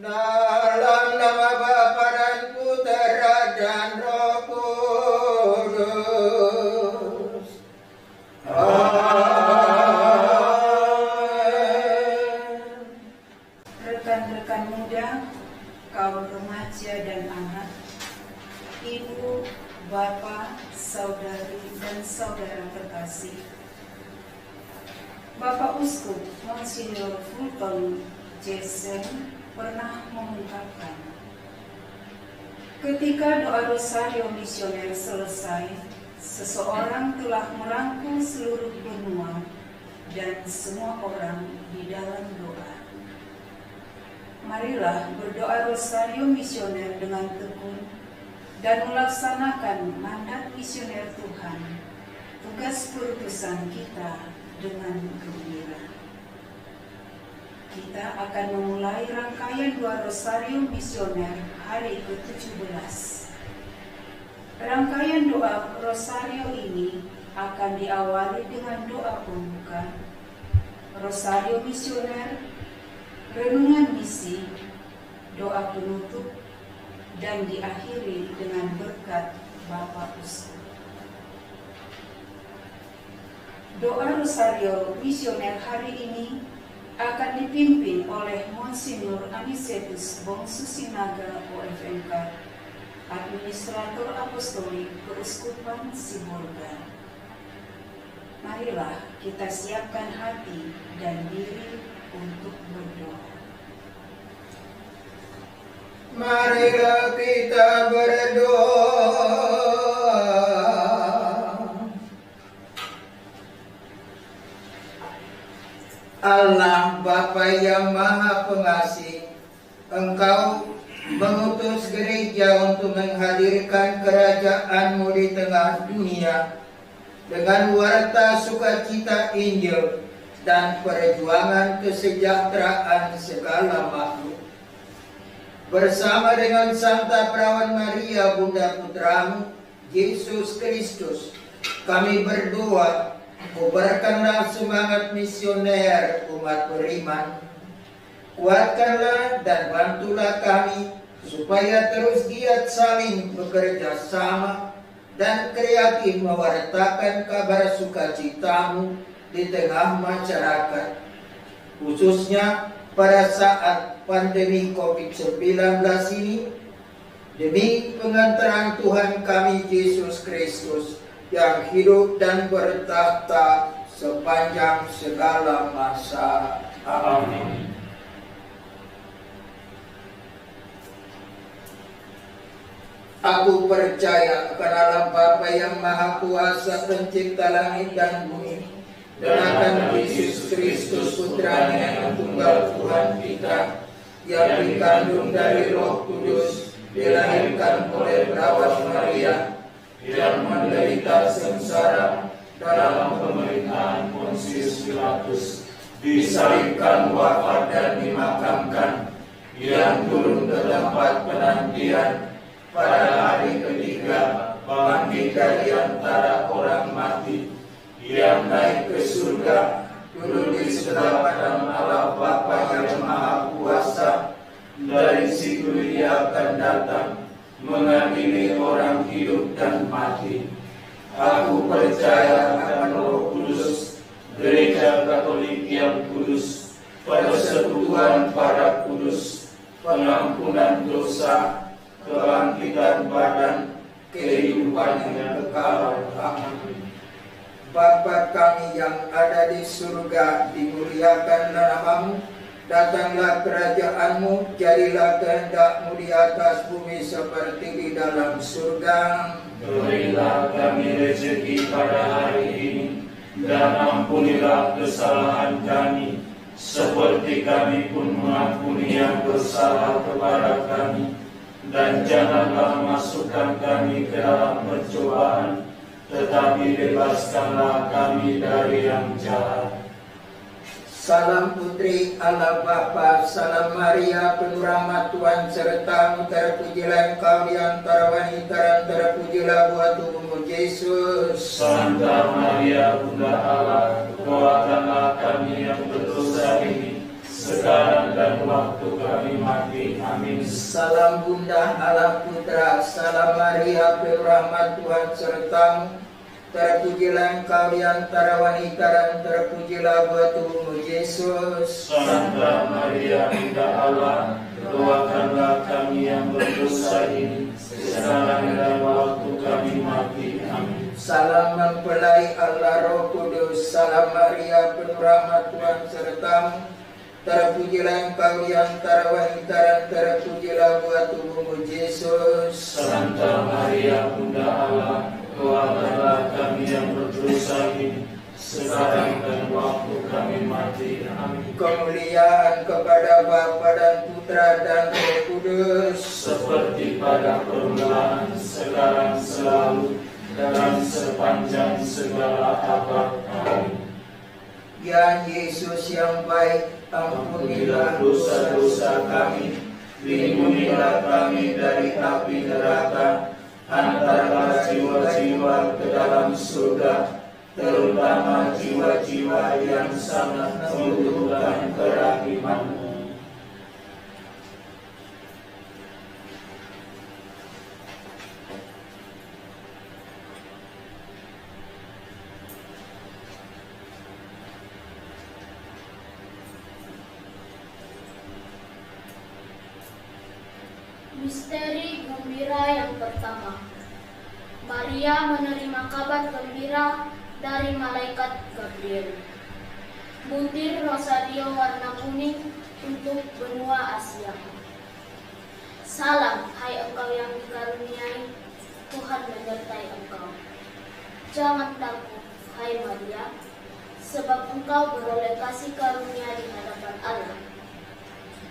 Dalam nama Bapa dan Putera dan Roh Kudus. Amin. Rekan-rekan muda, kaum remaja dan anak, ibu, bapak, saudari, dan saudara terkasih, Bapak Uskup Monsinyur Fulton Jason pernah mengungkapkan, ketika doa rosario misioner selesai, seseorang telah merangkul seluruh benua dan semua orang di dalam doa. Marilah berdoa rosario misioner dengan tekun dan melaksanakan mandat misioner Tuhan, tugas perutusan kita dengan gembira. Kita akan memulai rangkaian doa rosario misioner hari ke-17. Rangkaian doa rosario ini akan diawali dengan doa pembuka, rosario misioner, renungan misi, doa penutup, dan diakhiri dengan berkat Bapak Uskup. Doa rosario misioner hari ini akan dipimpin oleh Monsinyur Anicetus Bongsu Sinaga OFMK, Administrator Apostolik Keuskupan Sibolga. Marilah kita siapkan hati dan diri untuk berdoa. Marilah kita berdoa. Allah Bapa yang Maha Pengasih, Engkau mengutus gereja untuk menghadirkan kerajaan-Mu di tengah dunia dengan warta sukacita Injil dan perjuangan kesejahteraan segala makhluk. Bersama dengan Santa Perawan Maria, Bunda Putramu, Yesus Kristus, kami berdoa, kobarkanlah semangat misioner umat beriman. Kuatkanlah dan bantulah kami supaya terus giat saling bekerja sama dan kreatif mewartakan kabar sukacitamu di tengah masyarakat, khususnya pada saat pandemi COVID-19 ini, demi pengantaran Tuhan kami Yesus Kristus yang hidup dan bertahta sepanjang segala masa. Amin. Aku percaya akan Allah Bapa yang Maha Kuasa, Pencipta langit dan bumi, dan akan Yesus Kristus Putranya yang tunggal Tuhan kita, yang dikandung dari Roh Kudus, dilahirkan oleh Perawan Maria, yang menderita sengsara dalam pemerintahan Pontius Pilatus, disalibkan, wafat dan dimakamkan, yang turun ke tempat penantian, pada hari ketiga bangkit dari antara orang mati, yang naik ke surga, duduk di sebelah kanan Allah Bapa yang Maha Kuasa. Dari situ Dia akan datang mengadili orang hidup dan mati. Aku percaya akan Roh Kudus, Gereja Katolik yang kudus, persekutuan para kudus, pengampunan dosa, kebangkitan badan, kehidupan yang kekal. Amin. Bapa kami yang ada di surga, dimuliakanlah nama-Mu. Datanglah kerajaan-Mu, jadilah kehendak-Mu di atas bumi seperti di dalam surga. Berilah kami rezeki pada hari ini, dan ampunilah kesalahan kami, seperti kami pun mengampuni yang bersalah kepada kami. Dan janganlah masukkan kami ke dalam percobaan, tetapi bebaskanlah kami dari yang jahat. Salam Putri Allah Bapa, salam Maria, penuh rahmat Tuhan serta-Mu, terpujilah Engkau di antara wanita dan terpujilah buah tubuh-Mu Yesus. Santa Maria Bunda Allah, doakanlah kami yang berdosa ini, sekarang dan waktu kami mati. Amin. Salam Bunda Allah Putra, salam Maria penuh rahmat Tuhan sertamu. Terpujilah engkau di antara wanita dan terpujilah buah tubuhmu Yesus. Santa Maria Bunda Allah, doakanlah kami yang berdosa ini, sekarang dan waktu kami mati. Amin. Salam mempelai Allah Roh Kudus, salam Maria penuh rahmat Tuhan sertamu. Terpujilah engkau di antara wanita dan terpujilah buah tubuhmu Yesus. Santa Maria Bunda Allah, doakanlah kami yang berdosa ini, sekarang dan waktu kami mati. Amin. Kemuliaan kepada Bapa dan Putra dan Roh Kudus, Seperti pada permulaan, sekarang, selalu, dan sepanjang segala abad. Amin. Ya Yesus yang baik, ampunilah dosa-dosa kami, lindungilah kami dari api neraka, antarlah jiwa-jiwa ke dalam surga, terutama jiwa-jiwa yang sangat membutuhkan kerahiman-Mu. Misteri gembira yang pertama. Maria menerima kabar gembira dari malaikat Gabriel. Butir rosario warna kuning untuk benua Asia. Salam, hai engkau yang dikaruniai, Tuhan menyertai engkau. Jangan takut, hai Maria, sebab engkau beroleh kasih karunia di hadapan Allah.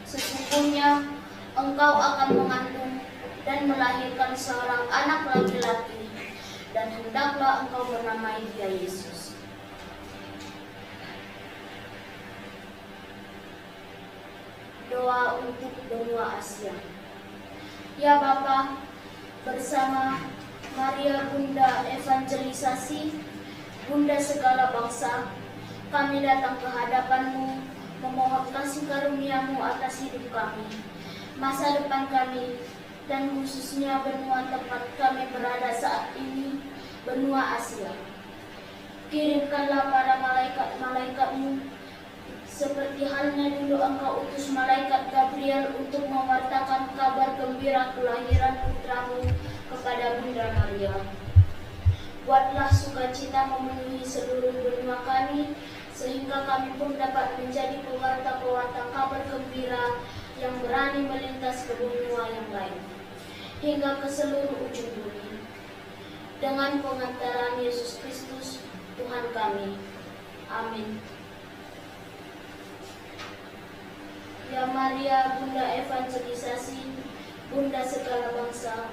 Sesungguhnya engkau akan mengandung dan melahirkan seorang anak laki-laki, dan hendaklah engkau menamai dia Yesus. Doa untuk benua Asia. Ya Bapa, bersama Maria Bunda Evangelisasi, Bunda segala bangsa, kami datang ke hadapan-Mu, memohon kasih karunia-Mu atas hidup kami, masa depan kami, dan khususnya benua tempat kami berada saat ini, benua Asia. Kirimkanlah para malaikat-malaikat-Mu, seperti halnya dulu Engkau utus malaikat Gabriel untuk mewartakan kabar gembira kelahiran putra-Mu kepada Bunda Maria. Buatlah sukacita memenuhi seluruh benua kami, sehingga kami pun dapat menjadi pewarta-pewarta kabar gembira yang berani melintas ke benua yang lain, hingga ke seluruh ujung bumi. Dengan pengantaran Yesus Kristus, Tuhan kami. Amin. Ya Maria, Bunda Evangelisasi, Bunda segala bangsa,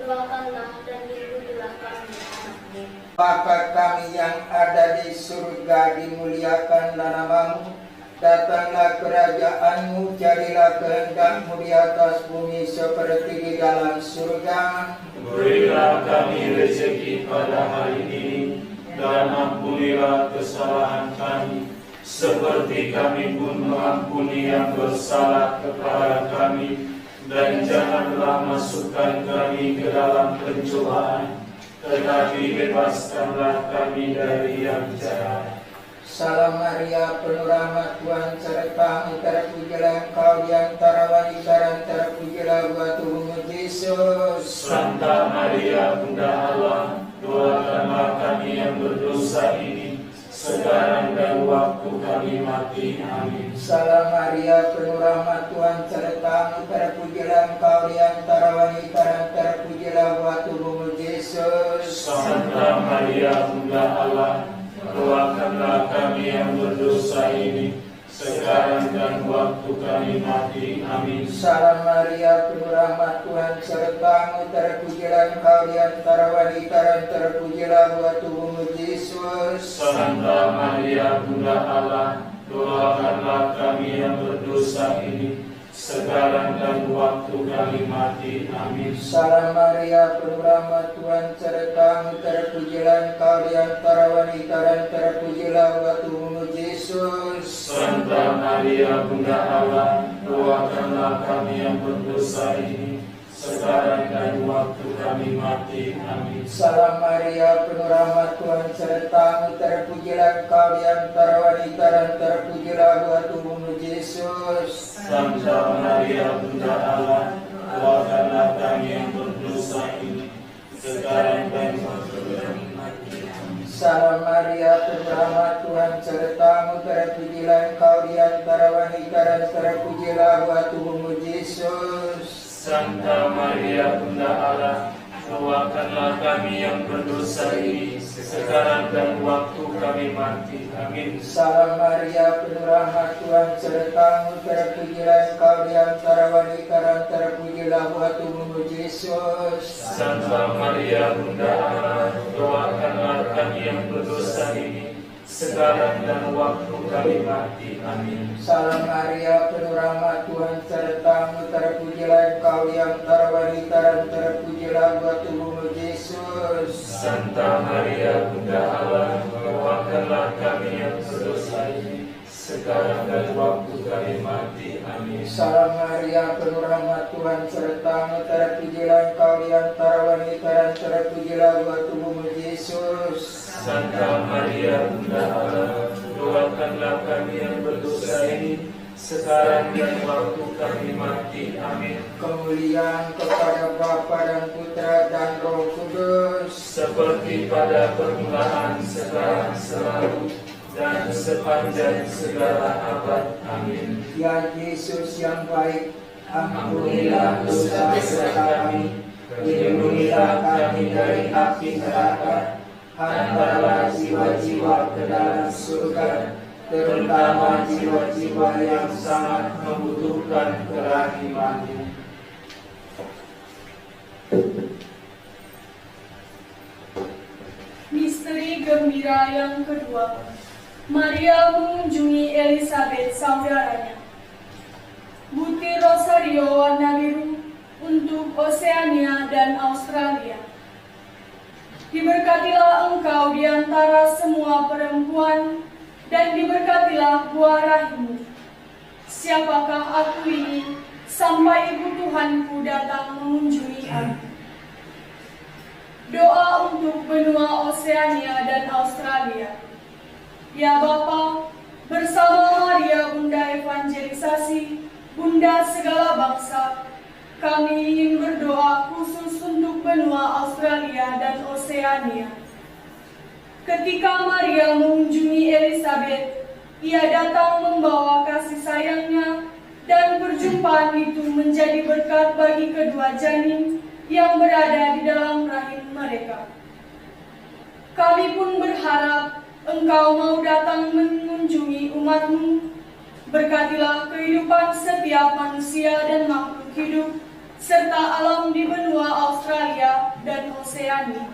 doakanlah dan lindungilah kami anak-Mu. Bapa kami yang ada di surga, dimuliakanlah nama-Mu. Datanglah kerajaan-Mu, jadilah kehendak-Mu di atas bumi seperti di dalam surga. Berilah kami rezeki pada hari ini, dan ampunilah kesalahan kami, seperti kami pun mengampuni yang bersalah kepada kami. Dan janganlah masukkan kami ke dalam pencobaan, tetapi bebaskanlah kami dari yang jahat. Salam Maria, penuh rahmat Tuhan serta-Mu, terpujilah Engkau di antara wanita dan terpujilah buah tubuhmu Yesus. Santa Maria Bunda Allah, doakanlah kami yang berdosa ini, sekarang dan waktu kami mati. Amin. Salam Maria, penuh rahmat Tuhan serta-Mu, terpujilah Engkau di antara wanita dan terpujilah buah tubuhmu Yesus. Santa Maria Bunda Allah, doakanlah kami yang berdosa ini, sekarang dan waktu kami mati. Amin. Salam Maria, penuh rahmat Tuhan serta-Mu, terpujilah Engkau di antara wanita dan terpujilah buah tubuhmu Yesus. Santa Maria Bunda Allah, doakanlah kami yang berdosa ini, sekarang dan waktu kami mati. Amin. Salam Maria, penuh rahmat Tuhan sertamu, terpujilah Engkau di antara wanita dan terpujilah buah tubuhmu Yesus. Santa Maria Bunda Allah, doakanlah kami yang berdosa ini, sekarang dan waktu kami mati. Amin. Salam Maria, penuh rahmat Tuhan sertamu, terpujilah Engkau di antara wanita dan terpujilah buah tubuhmu Yesus. Santa Maria Bunda Allah, doakanlah kami yang berdosa ini, sekarang dan waktu kami mati. Amin. Salam Maria, penuh rahmat Tuhan sertamu, terpujilah Engkau di antara wanita dan terpujilah buah tubuhmu Yesus. Santa Maria Bunda Allah, doakanlah kami yang berdosa ini, sekarang dan waktu kami mati. Amin. Salam Maria, penuh rahmat Tuhan sertamu, terpujilah Engkau di antara wanita dan terpujilah buah tubuhmu Yesus. Santa Maria Bunda Allah, doakanlah kami yang berdosa ini, sekarang dan waktu kami mati. Amin. Salam Maria, penuh rahmat Tuhan sertamu, terpujilah Engkau di antara wanita dan terpujilah buah tubuhmu Yesus. Santa Maria Bunda Allah, doakanlah kami yang berdosa ini, sekarang dan waktu kami mati. Amin. Salam Maria, penuh rahmat Tuhan sertamu, terpujilah Engkau di antara wanita dan terpujilah buah tubuhmu Yesus. Santa Maria Bunda Allah, doakanlah kami yang berdosa ini, sekarang dan waktu kami mati. Amin. Kemuliaan kepada Bapa dan Putra dan Roh Kudus, Seperti pada permulaan, sekarang, selalu, dan sepanjang segala abad. Amin. Ya Yesus yang baik, ampunilah dosa-dosa kami, lindungilah kami dari api neraka, hantarlah jiwa-jiwa ke dalam surga, terutama jiwa-jiwa yang sangat membutuhkan kerahiman-Mu. Misteri gembira yang kedua, Maria mengunjungi Elizabeth saudaranya. Butir rosario warna biru untuk Oseania dan Australia. Diberkatilah engkau di antara semua perempuan, dan diberkatilah buah rahimmu. Siapakah aku ini, sampai ibu Tuhanku datang mengunjungi aku? Doa untuk benua Oseania dan Australia. Ya Bapa, bersama Maria Bunda Evangelisasi, Bunda segala bangsa, kami ingin berdoa khusus untuk benua Australia dan Oseania. Ketika Maria mengunjungi Elizabeth, ia datang membawa kasih sayangnya, dan perjumpaan itu menjadi berkat bagi kedua janin yang berada di dalam rahim mereka. Kami pun berharap Engkau mau datang mengunjungi umat-Mu. Berkatilah kehidupan setiap manusia dan makhluk hidup, serta alam di benua Australia dan Oseania.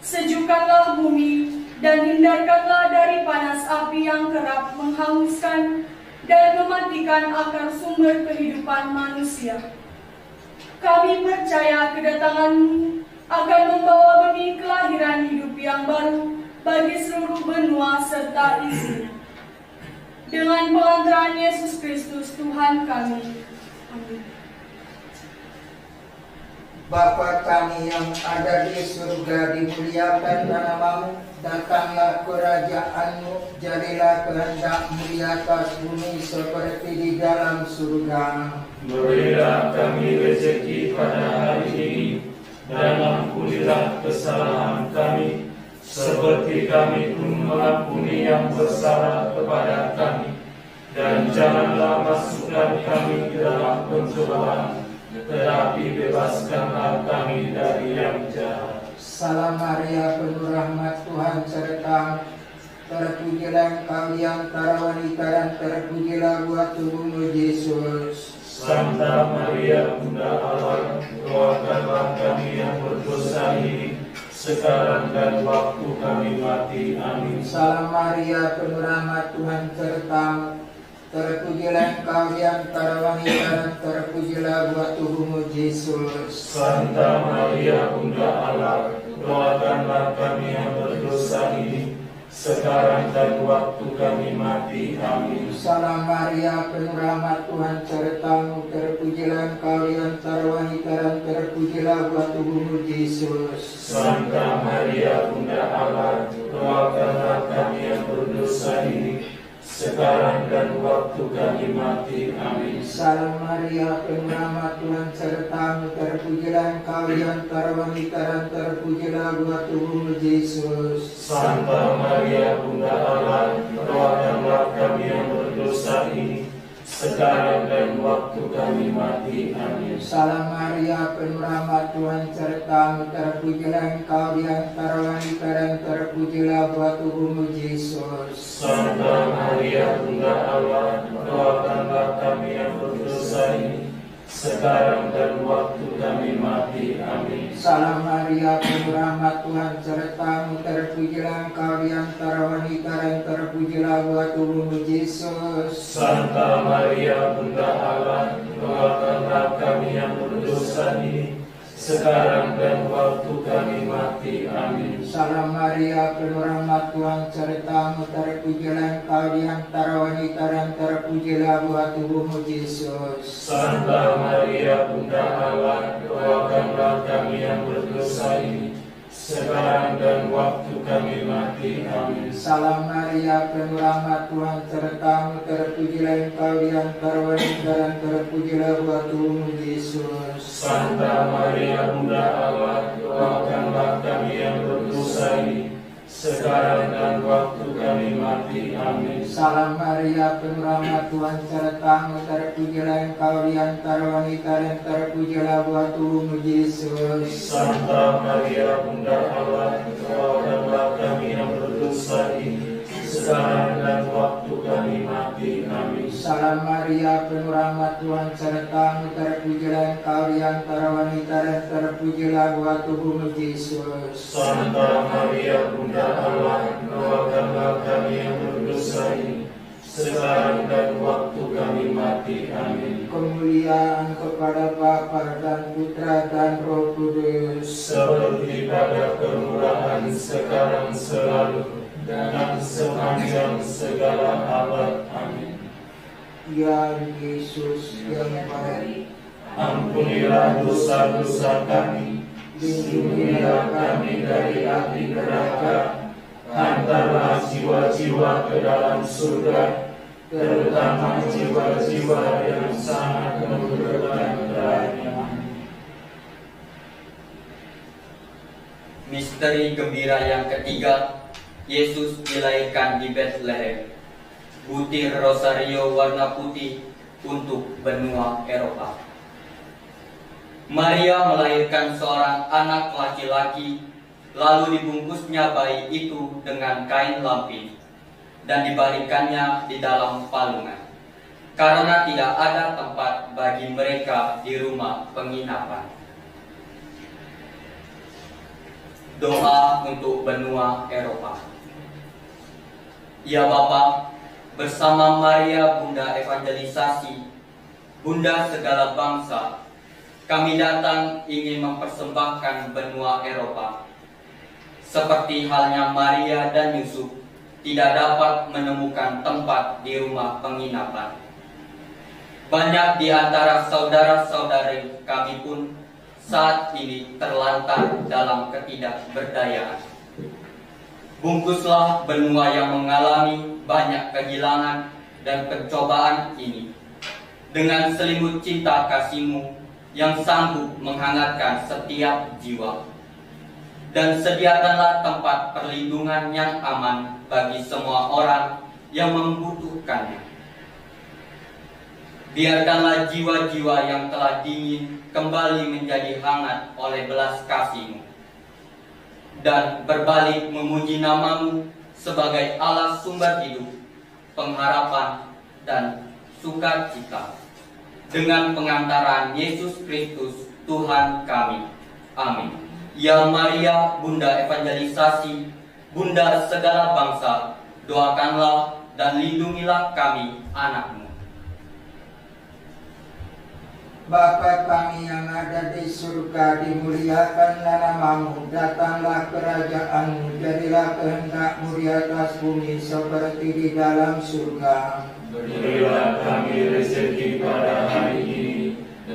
Sejukkanlah bumi dan hindarkanlah dari panas api yang kerap menghanguskan dan mematikan akar sumber kehidupan manusia. Kami percaya kedatangan-Mu akan membawa benih kelahiran hidup yang baru bagi seluruh benua serta isinya. Dengan pengantaran Yesus Kristus Tuhan kami. Amin. Bapa kami yang ada di surga, dimuliakan namamu, datanglah kerajaan-Mu, jadilah kehendak-Mu di atas bumi seperti di dalam surga. Berilah kami rezeki pada hari ini, dan ampunilah kesalahan kami, seperti kami pun mengampuni yang bersalah kepada kami. Dan janganlah masukkan kami ke dalam pencobaan, tetapi bebaskanlah kami dari yang jahat. Salam Maria, penuh rahmat Tuhan sertamu, terpujilah Engkau di antara wanita dan terpujilah buah tubuhmu Yesus. Santa Maria Bunda Allah, doakanlah kami yang berdosa ini, sekarang dan waktu kami mati. Amin. Salam Maria, penuh rahmat Tuhan sertamu, Terpujilah Engkau di antara wanita dan terpujilah buah tubuhmu Yesus. Santa Maria Bunda Allah, doakanlah kami yang berdosa ini, sekarang dan waktu kami mati. Amin. Salam Maria, penuh rahmat Tuhan sertamu, terpujilah Engkau di antara wanita dan terpujilah buah tubuhmu Yesus. Santa Maria Bunda Allah, doakanlah kami yang berdosa ini, sekarang dan waktu kami mati. Amin. Salam Maria, penuh rahmat Tuhan sertamu, terpujilah Engkau di antara wanita dan terpujilah buah tubuhmu Yesus. Santa Maria Bunda Allah, doakanlah kami yang berdosa ini, sekarang dan waktu kami mati. Amin. Salam Maria, penuh rahmat Tuhan sertamu, terpujilah Engkau di antara wanita dan terpujilah buah tubuhmu Yesus. Santa Maria Bunda Allah, doakanlah kami yang berdosa ini, sekarang dan waktu kami mati. Amin. Salam Maria, penuh rahmat Tuhan sertamu, terpujilah Engkau di antara wanita dan terpujilah buah tubuhmu Yesus. Santa Maria Bunda Allah, doakanlah kami yang berdosa ini, sekarang dan waktu kami mati. Amin. Salam Maria, penuh rahmat Tuhan sertamu, terpujilah Engkau di antara wanita dan terpujilah buah tubuhmu Yesus. Santa Maria Bunda Allah, doakanlah kami yang berdosa ini, sekarang dan waktu kami mati. Amin. Salam Maria, penuh rahmat Tuhan sertamu, terpujilah Engkau di antara wanita dan terpujilah buah tubuhmu Yesus. Santa Maria Bunda Allah, doakanlah kami yang berdosa ini, sekarang dan waktu kami mati. Amin. Salam Maria, penuh rahmat Tuhan sertamu, terpujilah Engkau di antara wanita dan terpujilah buah tubuhmu Yesus. Santa Maria Bunda Allah, doakanlah kami yang berdosa ini, sekarang dan waktu kami mati. Amin. Salam Maria, penuh rahmat Tuhan sertamu, terpujilah Engkau di antara wanita dan terpujilah buah tubuhmu Yesus. Santa Maria Bunda Allah, doakanlah kami yang berdosa ini, sekarang dan waktu kami mati. Amin. Kemuliaan kepada Bapa dan Putra dan Roh Kudus, Seperti pada permulaan, sekarang, selalu, dan sepanjang segala abad. Amin. Ya Yesus yang baik, Ampunilah dosa-dosa kami, lindungilah kami dari api neraka, hantarlah jiwa-jiwa ke dalam surga, terutama jiwa-jiwa yang sangat memerlukan darahnya. Misteri gembira yang ketiga, Yesus dilahirkan di Bethlehem. Butir rosario warna putih untuk benua Eropa. Maria melahirkan seorang anak laki-laki, lalu dibungkusnya bayi itu dengan kain lampin dan dibaringkannya di dalam palungan, karena tidak ada tempat bagi mereka di rumah penginapan. Doa untuk benua Eropa. Ya Bapa, bersama Maria Bunda Evangelisasi, Bunda segala bangsa, kami datang ingin mempersembahkan benua Eropa. Seperti halnya Maria dan Yusuf tidak dapat menemukan tempat di rumah penginapan, banyak di antara saudara-saudari kami pun saat ini terlantar dalam ketidakberdayaan. Bungkuslah benua yang mengalami banyak kehilangan dan pencobaan ini dengan selimut cinta kasih-Mu yang sanggup menghangatkan setiap jiwa. Dan sediakanlah tempat perlindungan yang aman bagi semua orang yang membutuhkannya. Biarkanlah jiwa-jiwa yang telah dingin kembali menjadi hangat oleh belas kasih-Mu, dan berbalik memuji nama-Mu sebagai Allah sumber hidup, pengharapan, dan sukacita, dengan pengantaran Yesus Kristus Tuhan kami. Amin. Ya Maria, Bunda Evangelisasi, Bunda segala bangsa, doakanlah dan lindungilah kami anak-Mu. Bapa kami yang ada di surga, dimuliakanlah nama-Mu, datanglah kerajaan-Mu, jadilah kehendak-Mu di atas bumi seperti di dalam surga. Berilah kami rezeki pada hari ini,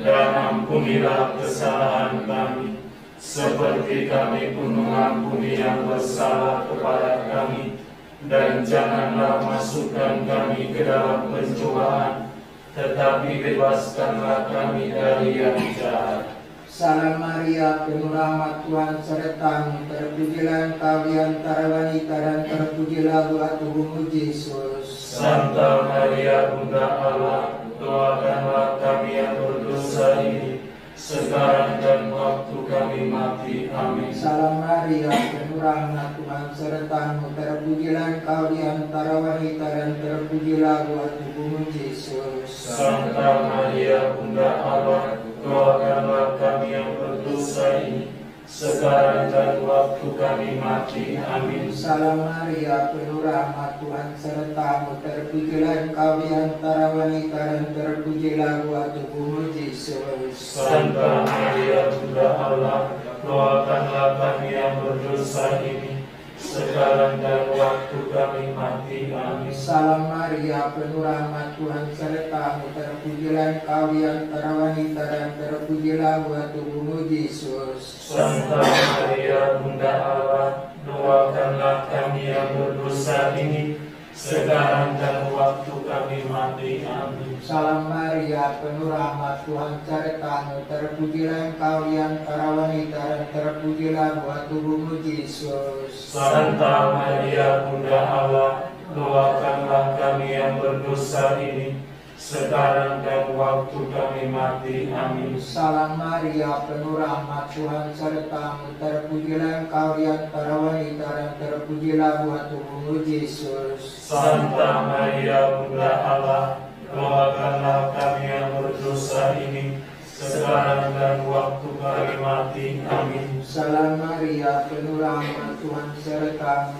dan ampunilah kesalahan kami, seperti kami pun mengampuni yang bersalah kepada kami. Dan janganlah masukkan kami ke dalam pencobaan, tetapi bebaskanlah kami dari yang jahat. Salam Maria, penuh rahmat Tuhan serta-Mu, terpujilah Engkau di antara wanita dan terpujilah buah tubuh-Mu Yesus. Santa Maria Bunda Allah, doakanlah kami yang berdosa ini, sekarang dan waktu kami mati. Amin. Salam Maria, penuh rahmat Tuhan serta-Mu, terpujilah Engkau di antara wanita dan terpujilah buah tubuh-Mu Yesus. Santa Maria Bunda Allah, doakanlah kami yang berdosa ini, sekarang dan waktu kami mati. Amin. Salam Maria, penuh rahmat Tuhan serta-Mu, terpujilah Engkau di antara wanita dan terpujilah buah tubuh-Mu Yesus. Santa Maria Bunda Allah, doakanlah kami yang berdosa ini, sekarang dan waktu kami mati. Amin. Salam Maria, penuh rahmat Tuhan serta-Mu, terpujilah Engkau di antara wanita dan terpujilah buah tubuh-Mu Yesus. Santa Maria Bunda Allah, doakanlah kami yang berdosa ini, sekarang dan waktu kami mati. Amin. Salam Maria, penuh rahmat Tuhan serta-Mu, terpujilah Engkau di antara wanita dan terpujilah buah tubuh-Mu Yesus. Santa Maria Bunda Allah, doakanlah kami yang berdosa ini, sekarang dan waktu kami mati. Amin. Salam Maria, penuh rahmat Tuhan serta-Mu, terpujilah Engkau di antara wanita dan terpujilah buah tubuh-Mu Yesus. Santa Maria Bunda Allah, doakanlah kami yang berdosa ini, sekarang dan waktu kami mati. Amin. Salam Maria, penuh rahmat Tuhan serta-Mu,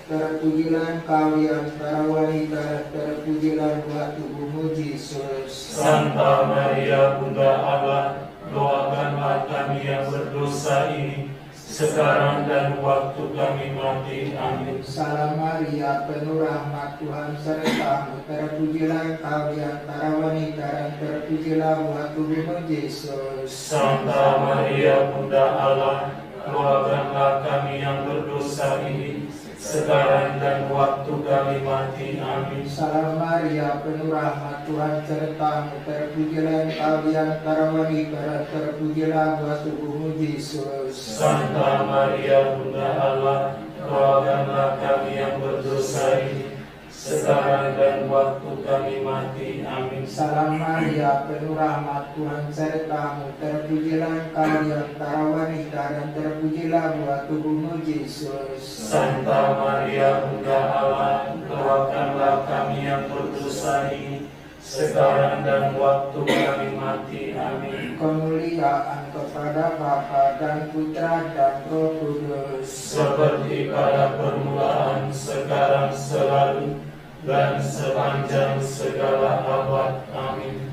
terpujilah Engkau di antara wanita dan terpujilah buah tubuh-Mu Yesus. Santa Maria Bunda Allah, doakanlah kami yang berdosa ini, sekarang dan waktu kami mati. Amin. Salam Maria, penuh rahmat Tuhan serta-Mu, terpujilah Engkau di antara wanita dan terpujilah buah tubuh-Mu Yesus. Santa Maria Bunda Allah, doakanlah kami yang berdosa ini, sekarang dan waktu kami mati. Amin. Salam Maria, penuh rahmat Tuhan serta-Mu, terpujilah Engkau di antara wanita dan terpujilah buah tubuh-Mu Yesus. Santa Maria Bunda Allah, doakanlah kami yang berdosa ini, sekarang dan waktu kami mati. Amin. Salam Maria, penuh rahmat Tuhan serta-Mu, terpujilah Engkau di antara wanita dan terpujilah buah tubuh-Mu Yesus. Santa Maria Bunda Allah, doakanlah kami yang berdosa ini, sekarang dan waktu kami mati. Amin. Kemuliaan kepada Bapa dan Putra dan Roh Kudus, Seperti pada permulaan, sekarang, selalu, dan sepanjang segala abad. Amin.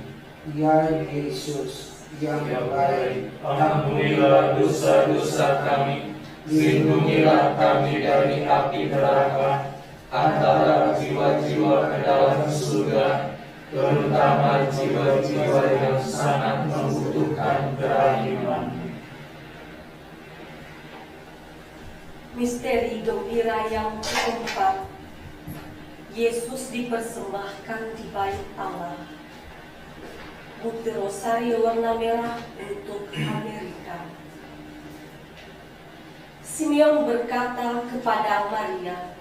Ya Yesus yang baik, Ampunilah dosa-dosa kami, lindungilah kami dari api neraka, antara jiwa-jiwa ke dalam surga, terutama jiwa-jiwa yang sangat membutuhkan kerahiman. Misteri gembira yang keempat, Yesus dipersembahkan di bait Allah. Bukti rosario warna merah untuk Amerika. Simeon berkata kepada Maria,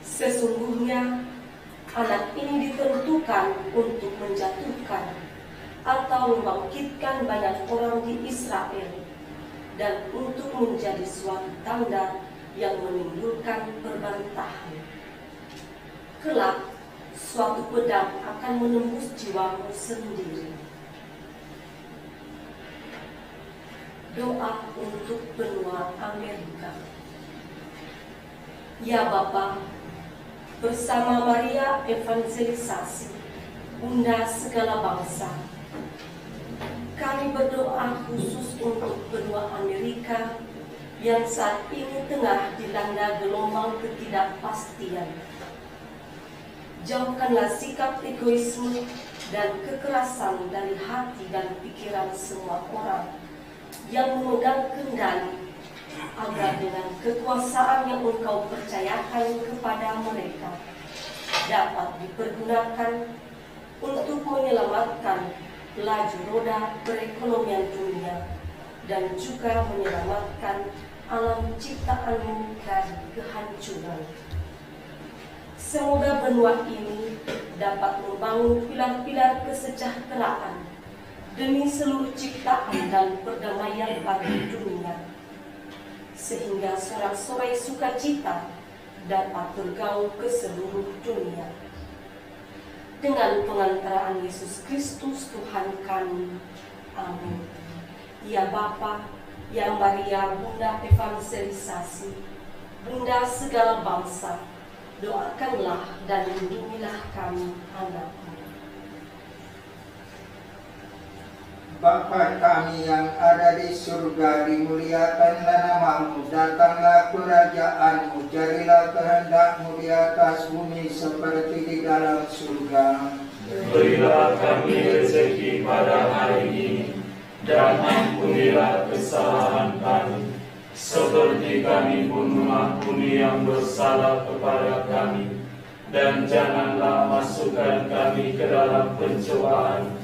"Sesungguhnya anak ini ditentukan untuk menjatuhkan atau membangkitkan banyak orang di Israel, dan untuk menjadi suatu tanda yang menimbulkan perbantahan. Kelak, suatu pedang akan menembus jiwamu sendiri." Doa untuk benua Amerika. Ya Bapa, bersama Maria Evangelisasi, Bunda segala bangsa. Kami berdoa khusus untuk benua Amerika yang saat ini tengah dilanda gelombang ketidakpastian. Jauhkanlah sikap egoisme dan kekerasan dari hati dan pikiran semua orang yang memegang kendali, agar dengan kekuasaan yang Engkau percayakan kepada mereka dapat dipergunakan untuk menyelamatkan laju roda perekonomian dunia dan juga menyelamatkan alam ciptaan dari kehancuran. Semoga benua ini dapat membangun pilar-pilar kesejahteraan demi seluruh ciptaan dan perdamaian bagi dunia, sehingga sorak-sorai sukacita dapat bergaung ke seluruh dunia. Dengan pengantaraan Yesus Kristus Tuhan kami. Amin. Ya Bapa, ya Maria Bunda Evangelisasi, Bunda segala bangsa, doakanlah dan lindungilah kami anak-Mu. Bapa kami yang ada di surga, dimuliakanlah nama-Mu, datanglah kerajaan-Mu, jadilah kehendak-Mu di atas bumi seperti di dalam surga. Berilah kami rezeki pada hari ini, dan ampunilah kesalahan kami, seperti kami pun mengampuni yang bersalah kepada kami. Dan janganlah masukkan kami ke dalam pencobaan,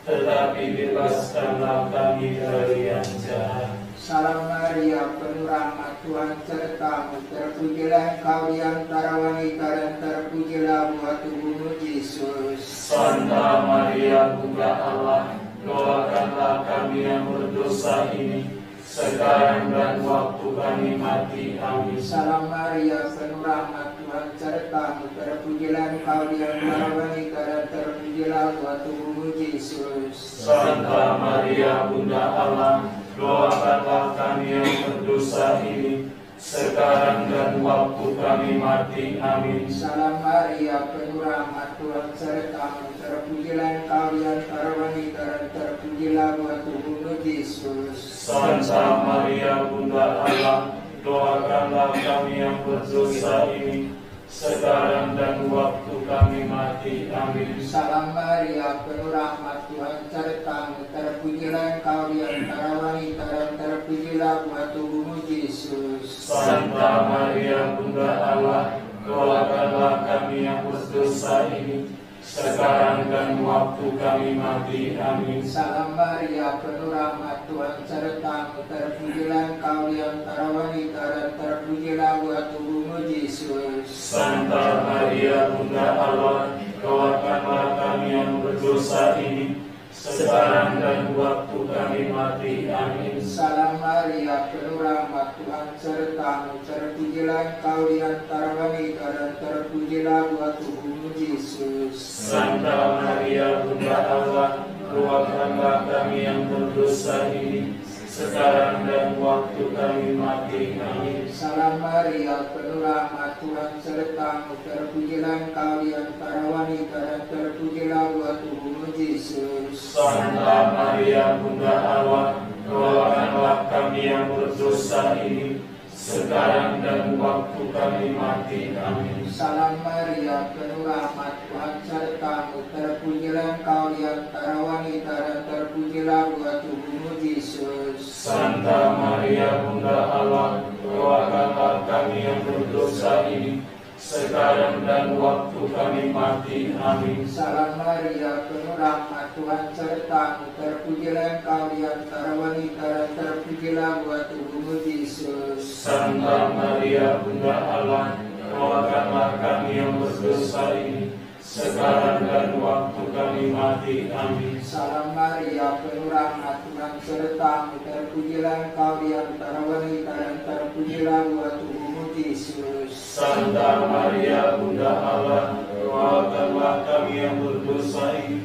tetapi bebaskanlah kami dari yang jahat. Salam Maria, penuh rahmat, Tuhan serta-Mu, terpujilah Engkau di antara wanita dan terpujilah buah tubuh-Mu Yesus. Santa Maria Bunda Allah, doakanlah kami yang berdosa ini, sekarang dan waktu kami mati. Amin. Salam Maria, penuh rahmat, Tuhan serta-Mu, terpujilah Engkau di antara wanita dan terpujilah buah tubuh-Mu Yesus. Santa Maria Bunda Allah, doakanlah kami yang berdosa ini, sekarang dan waktu kami mati. Amin. Salam Maria, penuh rahmat, Tuhan serta-Mu, terpujilah Engkau di antara wanita dan terpujilah buah tubuh-Mu Yesus. Santa Maria Bunda Allah, doakanlah kami yang berdosa ini, sekarang dan waktu kami mati. Amin. Salam Maria, penuh rahmat, Tuhan serta-Mu, terpujilah Engkau di antara wanita dan terpujilah buah tubuh-Mu Yesus. Santa Maria Bunda Allah, doakanlah kami yang berdosa ini, sekarang dan waktu kami mati. Amin. Salam Maria, penuh rahmat, Tuhan serta-Mu, terpujilah Engkau di antara wanita dan terpujilah buah tubuh-Mu Yesus. Santa Maria Bunda Allah, doakanlah kami yang berdosa ini, sekarang dan waktu kami mati. Amin. Salam Maria, penuh rahmat, Tuhan serta-Mu, terpujilah Engkau di antara wanita dan terpujilah buah tubuh-Mu Yesus. Santa Maria Bunda Allah, doakanlah kami yang berdosa ini, sekarang dan waktu kami mati. Amin. Salam Maria, penuh rahmat, Tuhan serta-Mu, terpujilah Engkau di antara wanita dan terpujilah buah tubuh-Mu Yesus. Santa Maria Bunda Allah, doakanlah kami yang berdosa ini, sekarang dan waktu kami mati. Amin. Salam Maria, penuh rahmat, Tuhan serta-Mu, terpujilah Engkau di antara wanita dan terpujilah buah tubuh-Mu Yesus. Santa Maria Bunda Allah, doakanlah kami yang berdosa ini, sekarang dan waktu kami mati. Amin. Salam Maria, penuh rahmat, Tuhan serta-Mu, terpujilah Engkau di antara wanita dan terpujilah buah tubuh-Mu Yesus. Santa Maria Bunda Allah, doakanlah kami yang berdosa ini, sekarang dan waktu kami mati. Amin. Salam Maria, penuh rahmat, Tuhan serta-Mu, terpujilah Engkau di antara wanita dan terpujilah buah tubuh-Mu Yesus. Santa Maria Bunda Allah, doakanlah kami yang berdosa ini,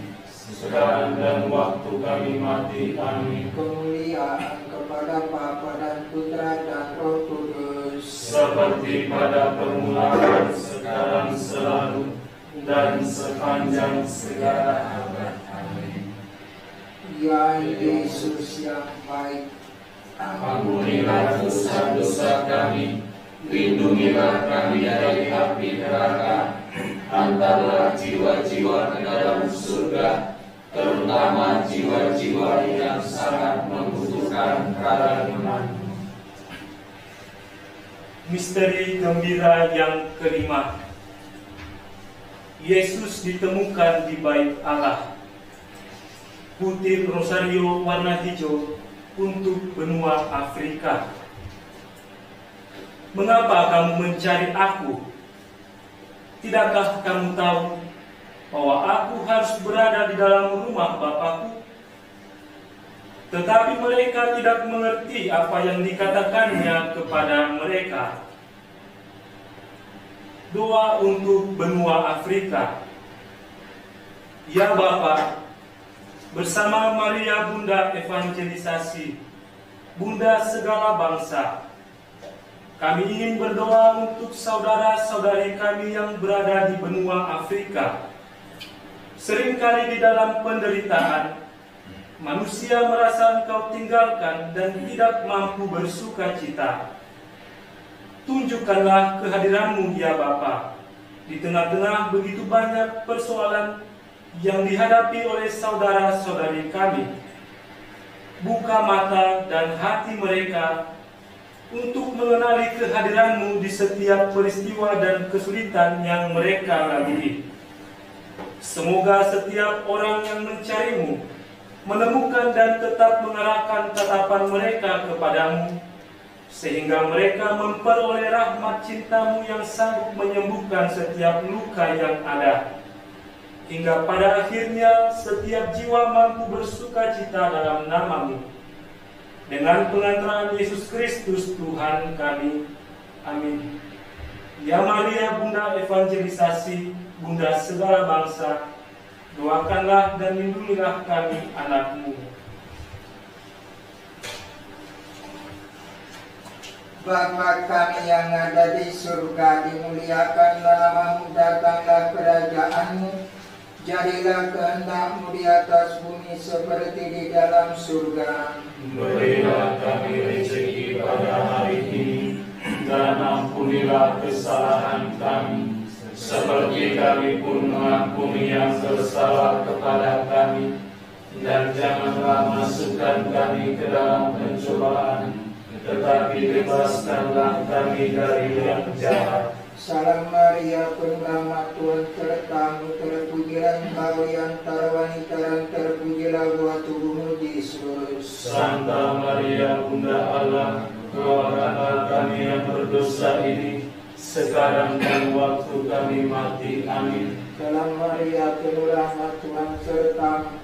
sekarang dan waktu kami mati. Amin. Kemuliaan kepada Bapa dan Putra dan Roh Kudus, Seperti pada permulaan, sekarang sekarang selalu, dan sepanjang segala abad. Amin. Ya Yesus yang baik, Ampunilah dosa-dosa kami, lindungilah kami dari api neraka, antarlah jiwa-jiwa ke dalam surga, terutama jiwa-jiwa yang sangat membutuhkan perlindungan. Misteri gembira yang kelima. Yesus ditemukan di bait Allah. Butir rosario warna hijau untuk benua Afrika. Mengapa kamu mencari aku? Tidakkah kamu tahu bahwa aku harus berada di dalam rumah Bapakku? Tetapi mereka tidak mengerti apa yang dikatakannya kepada mereka. Doa untuk benua Afrika. Ya Bapa, bersama Maria Bunda Evangelisasi, Bunda segala bangsa, kami ingin berdoa untuk saudara-saudari kami yang berada di benua Afrika. Seringkali di dalam penderitaan, manusia merasa Engkau tinggalkan dan tidak mampu bersuka cita. Tunjukkanlah kehadiran-Mu ya Bapa, di tengah-tengah begitu banyak persoalan yang dihadapi oleh saudara-saudari kami. Buka mata dan hati mereka untuk mengenali kehadiran-Mu di setiap peristiwa dan kesulitan yang mereka lalui. Semoga setiap orang yang mencari-Mu menemukan dan tetap mengarahkan tatapan mereka kepadamu, sehingga mereka memperoleh rahmat cinta-Mu yang sanggup menyembuhkan setiap luka yang ada, hingga pada akhirnya setiap jiwa mampu bersuka cita dalam nama-Mu. Dengan pengantaran Yesus Kristus Tuhan kami. Amin. Ya Maria Bunda Evangelisasi, Bunda segala bangsa, doakanlah dan lindungilah kami anak-Mu. Bapa kami yang ada di surga, dimuliakanlah nama-Mu, datanglah kerajaan-Mu, jadilah kehendak-Mu di atas bumi seperti di dalam surga. Berilah kami rezeki pada hari ini, dan ampunilah kesalahan kami, seperti kami pun mengampuni yang bersalah kepada kami. Dan janganlah masukkan kami ke dalam pencobaan, tetapi bebaskanlah kami dari yang jahat. Salam Maria, penuh rahmat, Tuhan serta-Mu, terpujilah Engkau di antara wanita dan terpujilah buah tubuh-Mu Yesus. Santa Maria Bunda Allah, doakanlah kami yang berdosa ini, sekarang dan waktu kami mati. Amin. Salam Maria, penuh rahmat, Tuhan serta-Mu,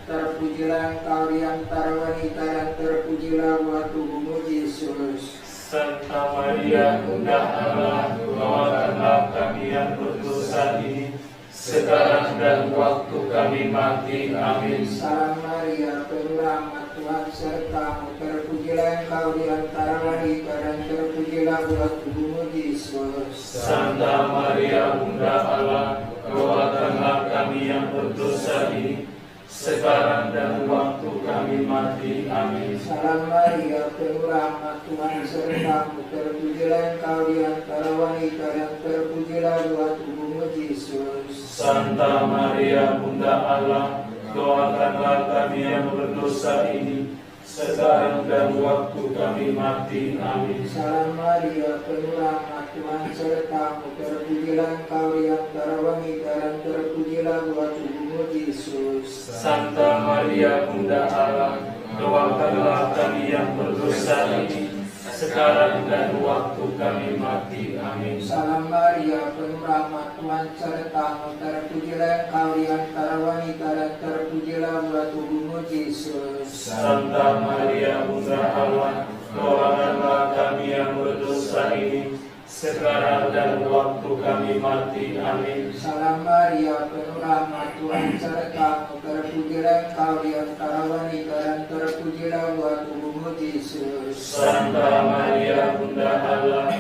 terpujilah Engkau di antara wanita dan terpujilah buah tubuh-Mu Yesus. Santa Maria Bunda Allah, doakanlah kami yang berdosa ini, sekarang dan waktu kami mati. Amin. Salam Maria, penuh rahmat, Tuhan serta-Mu, terpujilah Engkau di antara wanita dan terpujilah buah tubuh-Mu Yesus. Santa Maria Bunda Allah, doakanlah kami yang berdosa ini, sekarang dan waktu kami mati. Amin. Salam Maria, penuh rahmat, Tuhan serta-Mu, terpujilah Engkau di antara wanita dan terpujilah buah tubuh-Mu Yesus. Santa Maria Bunda Allah, doakanlah kami yang berdosa ini, sekarang dan waktu kami mati. Amin. Salam Maria, penuh rahmat, Tuhan serta-Mu, terpujilah Engkau di antara wanita dan terpujilah buah tubuh-Mu Yesus. Santa Maria Bunda Allah, doakanlah kami yang berdosa ini, sekarang dan waktu kami mati. Amin. Salam Maria, penuh rahmat, Tuhan serta-Mu, terpujilah Engkau di antara wanita dan terpujilah buah tubuh-Mu Yesus. Santa Maria Bunda Allah, doakanlah kami yang berdosa ini, sekarang dan waktu kami mati. Amin. Salam Maria, penuh rahmat, Tuhan serta-Mu, terpujilah Engkau di antara wanita dan terpujilah buah tubuh-Mu Yesus. Santa Maria Bunda Allah,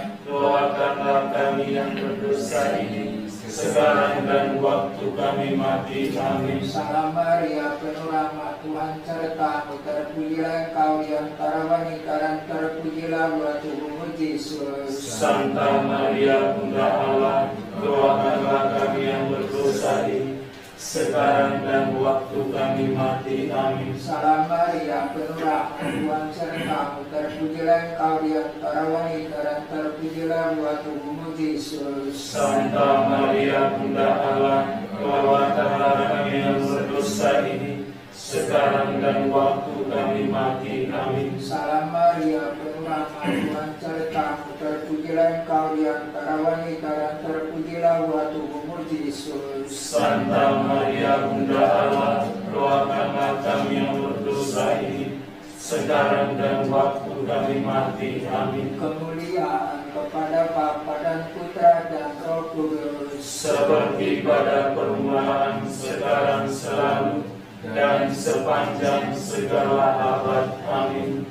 doakanlah kami yang berdosa ini, sekarang dan waktu kami mati. Amin. Salam Maria, penuh rahmat, Tuhan sertamu, terpujilah engkau di antara wanita dan terpujilah buah tubuhmu Yesus. Santa Maria, Bunda Allah, doakanlah kami yang berdosa ini, sekarang dan waktu kami mati. Amin. Salam Maria, penuh rahmat, Tuhan sertamu, terpujilah engkau di antara wanita dan terpujilah buah tubuhmu Yesus. Santa Maria, Bunda Allah, doakanlah kami yang berdosa ini, sekarang dan waktu kami mati. Amin. Salam Maria, penuh rahmat, Tuhan sertamu, terpujilah engkau di antara wanita dan terpujilah buah tubuhmu Yesus. Santa Maria, Bunda Allah, doakanlah kami yang berdosa ini, sekarang dan waktu kami mati. Amin. Kemuliaan kepada Bapa dan Putra dan Roh Kudus, Seperti pada permulaan, sekarang, selalu, dan sepanjang segala abad. Amin.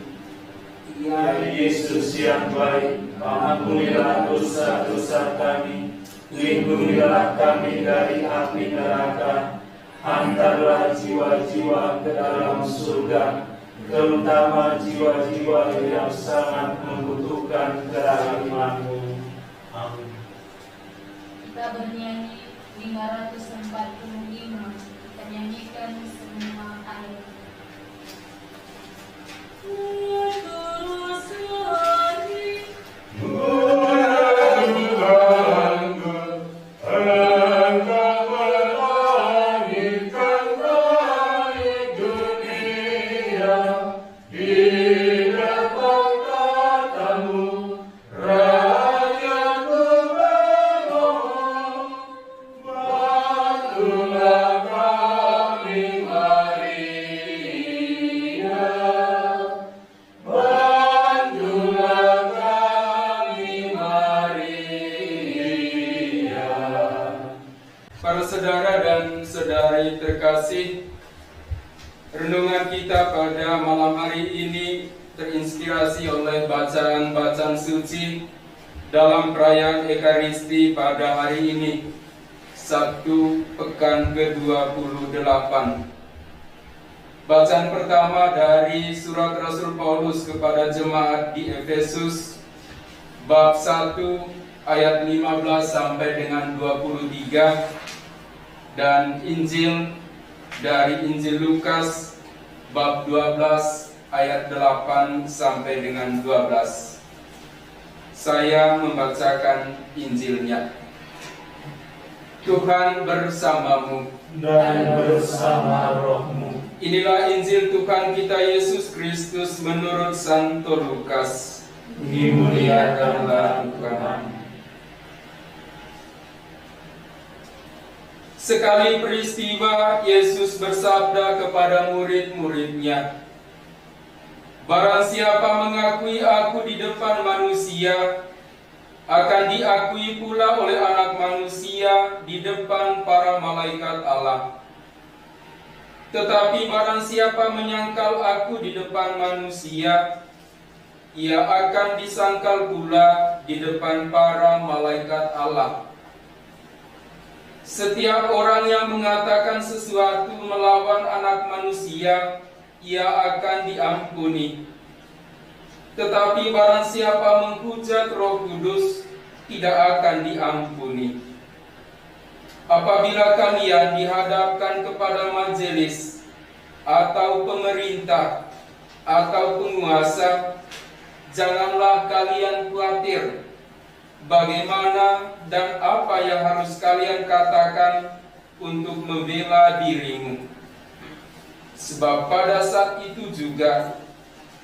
Ya Yesus yang baik, ampunilah dosa-dosa kami, lindungilah kami dari api neraka, hantarlah jiwa-jiwa ke dalam surga, terutama jiwa-jiwa yang sangat membutuhkan kerahiman-Mu. Amin. Kita bernyanyi 545, kita nyanyikan semua ayat. Para saudara dan saudari terkasih, renungan kita pada malam hari ini terinspirasi oleh bacaan-bacaan suci dalam perayaan Ekaristi pada hari ini, Sabtu Pekan ke-28. Bacaan pertama dari surat Rasul Paulus kepada jemaat di Efesus, bab 1 ayat 15 sampai dengan 23, dan Injil dari Injil Lukas bab 12 ayat 8 sampai dengan 12. Saya membacakan Injilnya. Tuhan bersamamu Dan bersama rohmu. Inilah Injil Tuhan kita Yesus Kristus menurut Santo Lukas. Dimuliakanlah Tuhan. Sekali peristiwa, Yesus bersabda kepada murid-muridnya, "Barang siapa mengakui aku di depan manusia, akan diakui pula oleh Anak Manusia di depan para malaikat Allah. Tetapi barang siapa menyangkal aku di depan manusia, ia akan disangkal pula di depan para malaikat Allah. Setiap orang yang mengatakan sesuatu melawan Anak Manusia, ia akan diampuni. Tetapi barang siapa menghujat Roh Kudus, tidak akan diampuni. Apabila kalian dihadapkan kepada majelis, atau pemerintah, atau penguasa, janganlah kalian khawatir bagaimana dan apa yang harus kalian katakan untuk membela dirimu. Sebab pada saat itu juga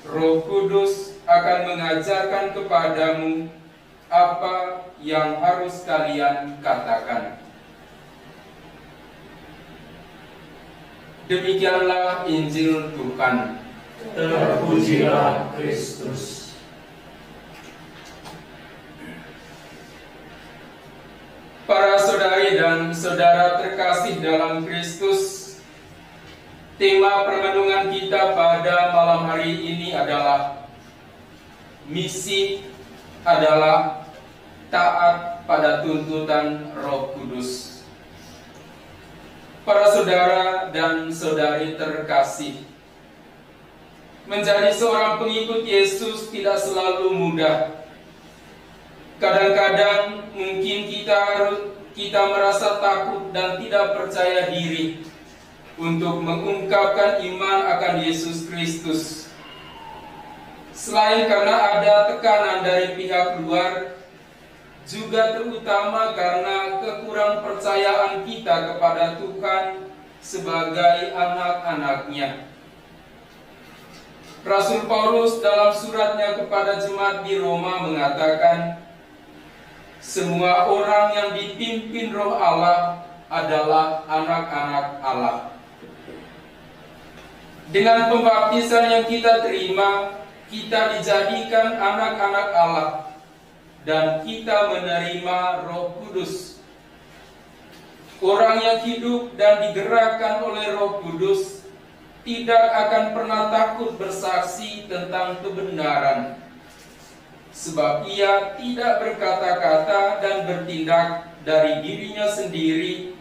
Roh Kudus akan mengajarkan kepadamu apa yang harus kalian katakan." Demikianlah Injil Tuhan. Terpujilah Kristus. Para saudari dan saudara terkasih dalam Kristus, tema permenungan kita pada malam hari ini adalah misi adalah taat pada tuntutan Roh Kudus. Para saudara dan saudari terkasih, menjadi seorang pengikut Yesus tidak selalu mudah. Kadang-kadang mungkin kita merasa takut dan tidak percaya diri untuk mengungkapkan iman akan Yesus Kristus. Selain karena ada tekanan dari pihak luar, juga terutama karena kekurang percayaan kita kepada Tuhan sebagai anak-anak-Nya. Rasul Paulus dalam suratnya kepada jemaat di Roma mengatakan, semua orang yang dipimpin Roh Allah adalah anak-anak Allah. Dengan pembaptisan yang kita terima, kita dijadikan anak-anak Allah dan kita menerima Roh Kudus. Orang yang hidup dan digerakkan oleh Roh Kudus tidak akan pernah takut bersaksi tentang kebenaran, sebab ia tidak berkata-kata dan bertindak dari dirinya sendiri,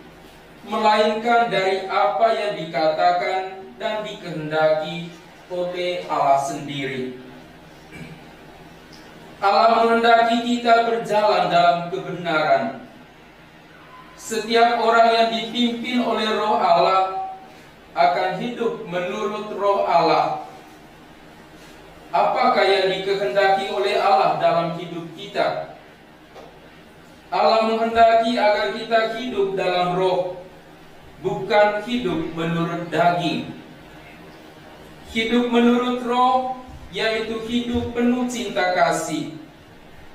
melainkan dari apa yang dikatakan dan dikehendaki oleh Allah sendiri. Allah menghendaki kita berjalan dalam kebenaran. Setiap orang yang dipimpin oleh Roh Allah akan hidup menurut Roh Allah. Apakah yang dikehendaki oleh Allah dalam hidup kita? Allah menghendaki agar kita hidup dalam Roh, bukan hidup menurut daging. Hidup menurut Roh yaitu hidup penuh cinta kasih,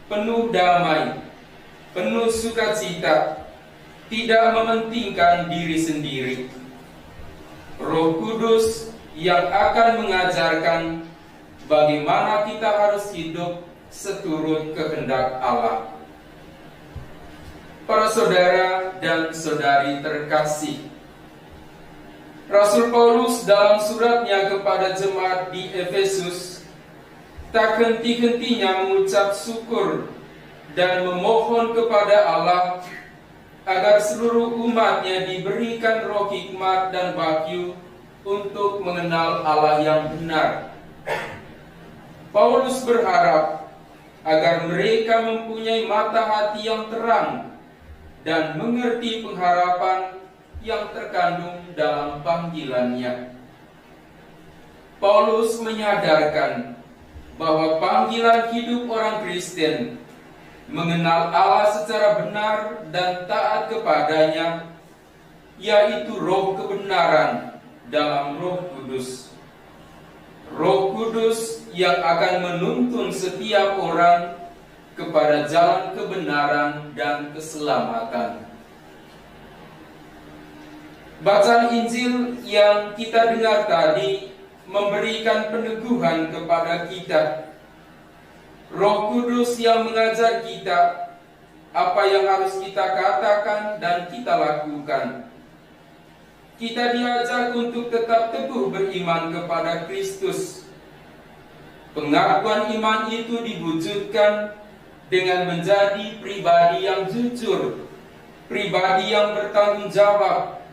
penuh damai, penuh sukacita, tidak mementingkan diri sendiri. Roh Kudus yang akan mengajarkan bagaimana kita harus hidup seturut kehendak Allah. Para saudara dan saudari terkasih, Rasul Paulus dalam suratnya kepada jemaat di Efesus tak henti-hentinya mengucap syukur dan memohon kepada Allah agar seluruh umatnya diberikan roh hikmat dan wahyu untuk mengenal Allah yang benar. Paulus berharap agar mereka mempunyai mata hati yang terang dan mengerti pengharapan yang terkandung dalam panggilannya. Paulus menyadarkan bahwa panggilan hidup orang Kristen mengenal Allah secara benar dan taat kepadanya, yaitu roh kebenaran dalam Roh Kudus. Roh Kudus yang akan menuntun setiap orang kepada jalan kebenaran dan keselamatan. Bacaan Injil yang kita dengar tadi memberikan peneguhan kepada kita. Roh Kudus yang mengajar kita apa yang harus kita katakan dan kita lakukan. Kita diajak untuk tetap teguh beriman kepada Kristus. Pengakuan iman itu diwujudkan dengan menjadi pribadi yang jujur, pribadi yang bertanggung jawab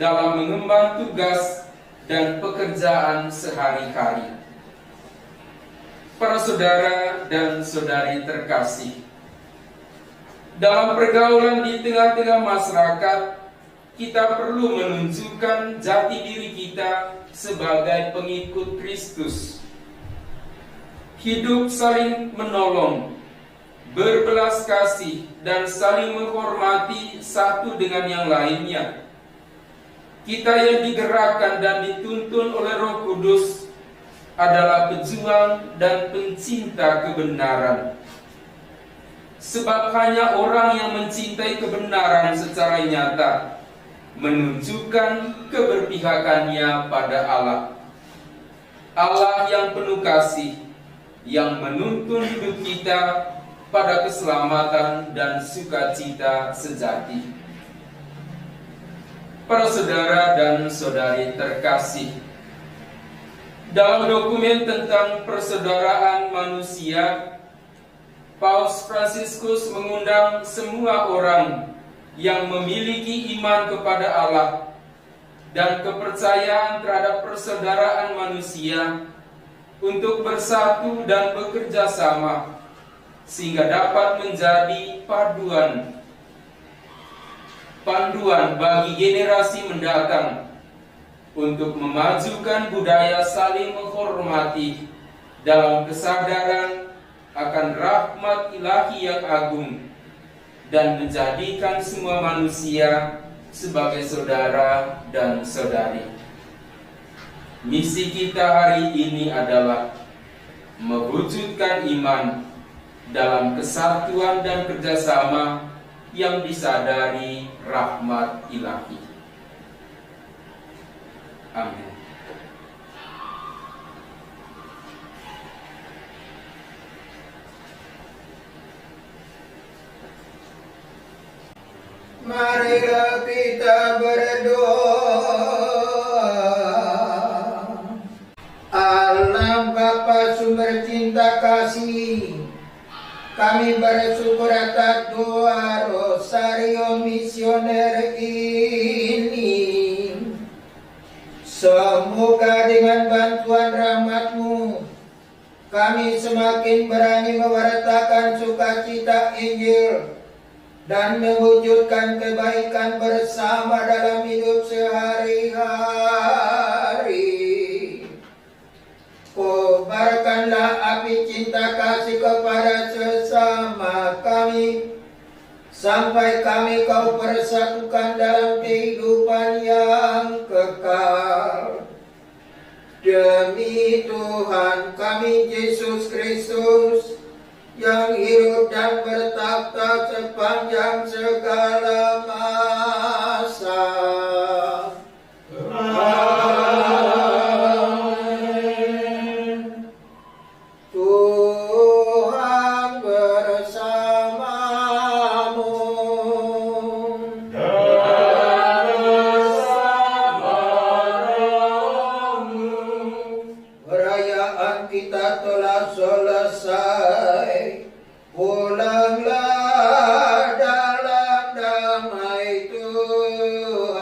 dalam mengemban tugas dan pekerjaan sehari-hari. Para saudara dan saudari terkasih, dalam pergaulan di tengah-tengah masyarakat, kita perlu menunjukkan jati diri kita sebagai pengikut Kristus. Hidup saling menolong, berbelas kasih, dan saling menghormati satu dengan yang lainnya. Kita yang digerakkan dan dituntun oleh Roh Kudus adalah pejuang dan pencinta kebenaran. Sebab hanya orang yang mencintai kebenaran secara nyata menunjukkan keberpihakannya pada Allah. Allah yang penuh kasih, yang menuntun hidup kita pada keselamatan dan sukacita sejati. Para saudara dan saudari terkasih, dalam dokumen tentang persaudaraan manusia, Paus Fransiskus mengundang semua orang yang memiliki iman kepada Allah dan kepercayaan terhadap persaudaraan manusia untuk bersatu dan bekerja sama sehingga dapat menjadi panduan bagi generasi mendatang untuk memajukan budaya saling menghormati dalam kesadaran akan rahmat ilahi yang agung dan menjadikan semua manusia sebagai saudara dan saudari. Misi kita hari ini adalah mewujudkan iman dalam kesatuan dan kerjasama yang disadari rahmat ilahi. Amin. Marilah kita berdoa. Allah Bapa sumber cinta kasih, kami bersyukur atas doa Rosario Misioner ini. Semoga dengan bantuan rahmat-Mu kami semakin berani mewartakan sukacita Injil dan mewujudkan kebaikan bersama dalam hidup sehari-hari. Kobarkanlah api cinta kasih kepada sesama kami, sampai kami Kau persatukan dalam kehidupan yang kekal. Demi Tuhan kami Yesus Kristus, yang hidup dan bertakhta sepanjang segala masa. Amin. Tuhan bersamamu. Dan bersama rohmu. Perayaan kita telah selesai. Pulanglah dalam damai Tuhan.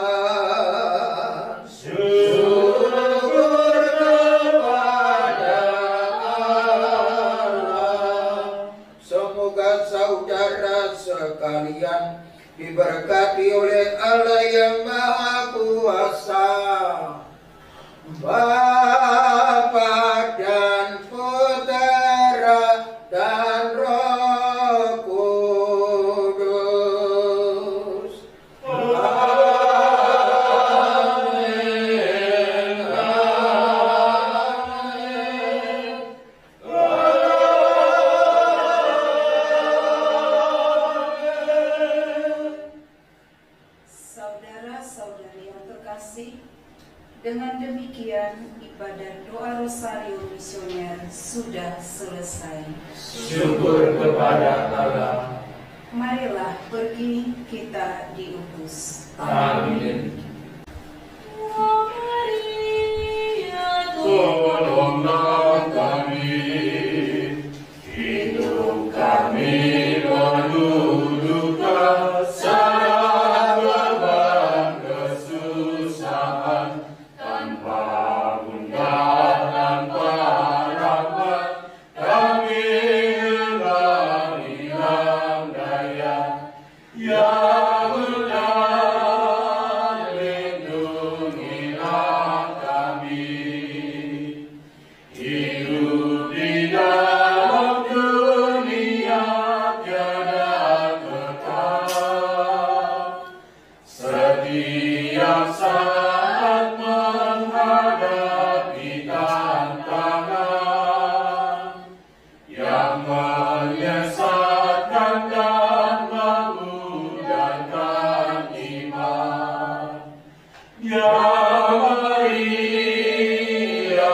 Syukur kepada Allah. Semoga saudara sekalian diberkati oleh Allah yang Maha Kuasa, Bapa dan Putera dan Roh Kudus. Amin. Amin. Saudara-saudari yang terkasih, dengan demikian ibadah doa Rosario Misioner sudah selesai. Syukur kepada Allah. Marilah pergi kita diutus. Amin. Tolonglah kami, hidup kami penuh duka, syarat beban kesusahan, tanpa bunda, tanpa rahmat, kami hilang daya. Ya Bunda, lindungilah kami. Hidup di dalam dunia tiada kekal. Setiap saat menghadapi tantangan yang menyesatkan dan memudahkan iman. Ya Maria,